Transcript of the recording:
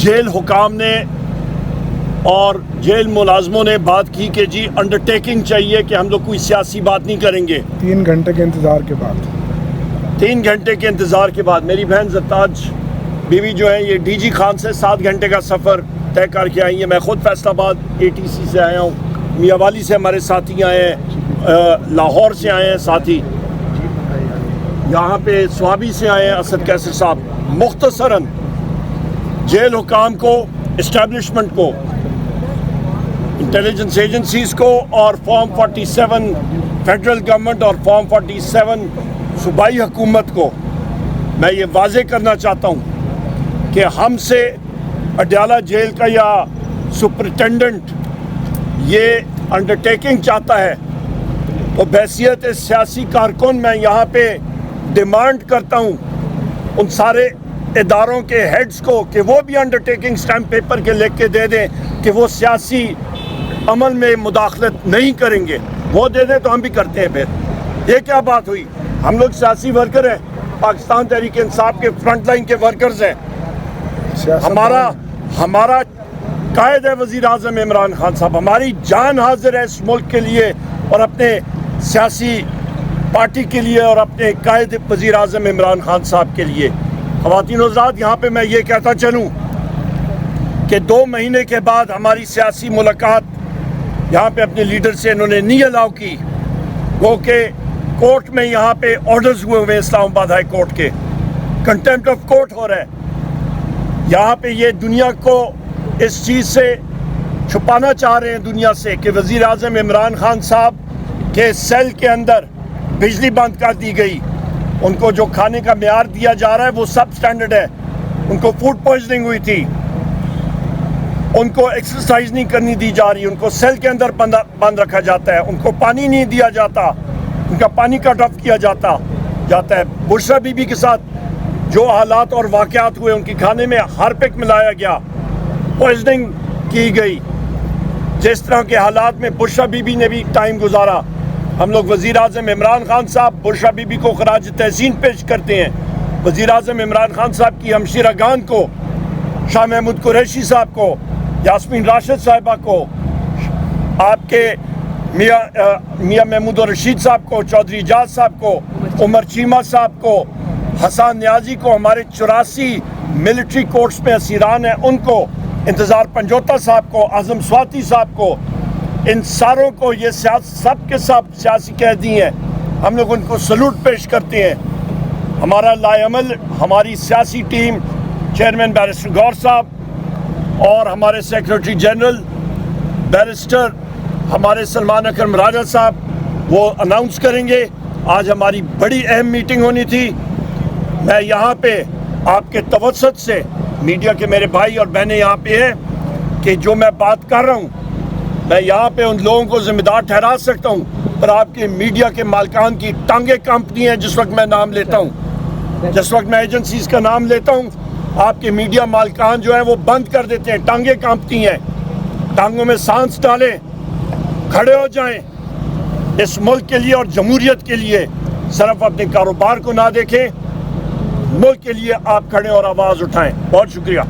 Jail हुकाम ने और जेल मुलाजमों ने बात की कि जी अंडरटेकिंग चाहिए कि हम लोग कोई सियासी बात नहीं करेंगे। 3 घंटे के इंतज़ार के बाद 3 घंटे के इंतज़ार के बाद मेरी बहन ज़रताज बीवी जो है ये डीजी खान से 7 घंटे का सफ़र तय करके आई है। मैं ख़ुद फैसलाबाद ATC से आया हूँ, मियाँवाली से हमारे साथी आए हैं, लाहौर से आए हैं साथी, यहाँ पे स्वाबी से आए हैं असद कैसर साहब। मुख्तसरन जेल हुकाम को, इस्टेब्लिशमेंट को, इंटेलिजेंस एजेंसीज़ को और फॉर्म 47 फेडरल गवर्नमेंट और फॉर्म 47 सूबाई हुकूमत को मैं ये वाज़े करना चाहता हूँ कि हमसे अडयाला जेल का या सुपरिटेंडेंट ये अंडरटेकिंग चाहता है तो बहैसियत सियासी कारकुन मैं यहाँ पे डिमांड करता हूँ उन सारे इदारों के हेड्स को कि वो भी अंडरटेकिंग स्टैम्प पेपर के लिख के दे दें कि वो सियासी अमल में मुदाखलत नहीं करेंगे। वो दे दें तो हम भी करते हैं। फिर ये क्या बात हुई? हम लोग सियासी वर्कर हैं, पाकिस्तान तहरीक इंसाफ के फ्रंट लाइन के वर्कर्स हैं। हमारा कायद है वज़ीर आज़म इमरान खान साहब, हमारी जान हाजिर है इस मुल्क के लिए और अपने सियासी पार्टी के लिए और अपने कायद वज़ीर आज़म इमरान खान साहब के लिए। ख़वातीन और हज़रात, यहाँ पे मैं ये कहता चलूँ कि 2 महीने के बाद हमारी सियासी मुलाकात यहाँ पे अपने लीडर से इन्होंने नहीं अलाउ की, वो कि कोर्ट में यहाँ पे ऑर्डर्स हुए हुए इस्लामाबाद हाई कोर्ट के, कंटेम्प्ट ऑफ कोर्ट हो रहा है। यहाँ पे ये दुनिया को इस चीज़ से छुपाना चाह रहे हैं दुनिया से कि वज़ीर आज़म इमरान खान साहब के सेल के अंदर बिजली बंद कर दी गई, उनको जो खाने का मेयार दिया जा रहा है वो सब स्टैंडर्ड है, उनको फूड पॉइजनिंग हुई थी, उनको एक्सरसाइज नहीं करनी दी जा रही, उनको सेल के अंदर बंद रखा जाता है, उनको पानी नहीं दिया जाता, उनका पानी कट ऑफ किया जाता है। बुशरा बीबी के साथ जो हालात और वाक़यात हुए, उनके खाने में हार्पिक मिलाया गया, पॉइजनिंग की गई, जिस तरह के हालात में बुशरा बीबी ने भी टाइम गुजारा। हम लोग वज़ीर आज़म इमरान खान साहब बुशरा बीबी को ख़राज तहसीन पेश करते हैं। वज़ीर आज़म इमरान खान साहब की हमशीरा गान को, शाह महमूद कुरैशी साहब को, यास्मीन राशिद साहिबा को, आपके मियाँ महमूद और रशीद साहब को, चौधरी इजाज साहब को, उमर चीमा साहब को, हसन न्याजी को, हमारे 84 मिलिट्री कोर्ट्स में असीरान हैं उनको, इंतज़ार पंजोता साहब को, आज़म स्वाति साहब को, इन सारों को, ये सब के सब सियासी कैदी हैं। हम लोग उनको सलूट पेश करते हैं। हमारा लाएअमल, हमारी सियासी टीम, चेयरमैन बैरिस्टर गौर साहब और हमारे सेक्रेटरी जनरल बैरिस्टर हमारे सलमान अकरम राजा साहब, वो अनाउंस करेंगे। आज हमारी बड़ी अहम मीटिंग होनी थी। मैं यहाँ पे आपके तवज्जुह से, मीडिया के मेरे भाई और बहनें यहाँ पे हैं, कि जो मैं बात कर रहा हूँ मैं यहाँ पे उन लोगों को जिम्मेदार ठहरा सकता हूँ, पर आपके मीडिया के मालिकान की टांगे कांपती हैं जिस वक्त मैं नाम लेता हूँ, जिस वक्त मैं एजेंसीज़ का नाम लेता हूँ, आपके मीडिया मालिकान जो है वो बंद कर देते हैं, टांगे कांपती हैं। टांगों में सांस डालें, खड़े हो जाएं इस मुल्क के लिए और जमहूरियत के लिए। सिर्फ अपने कारोबार को ना देखें, मुल्क के लिए आप खड़े और आवाज़ उठाएं। बहुत शुक्रिया।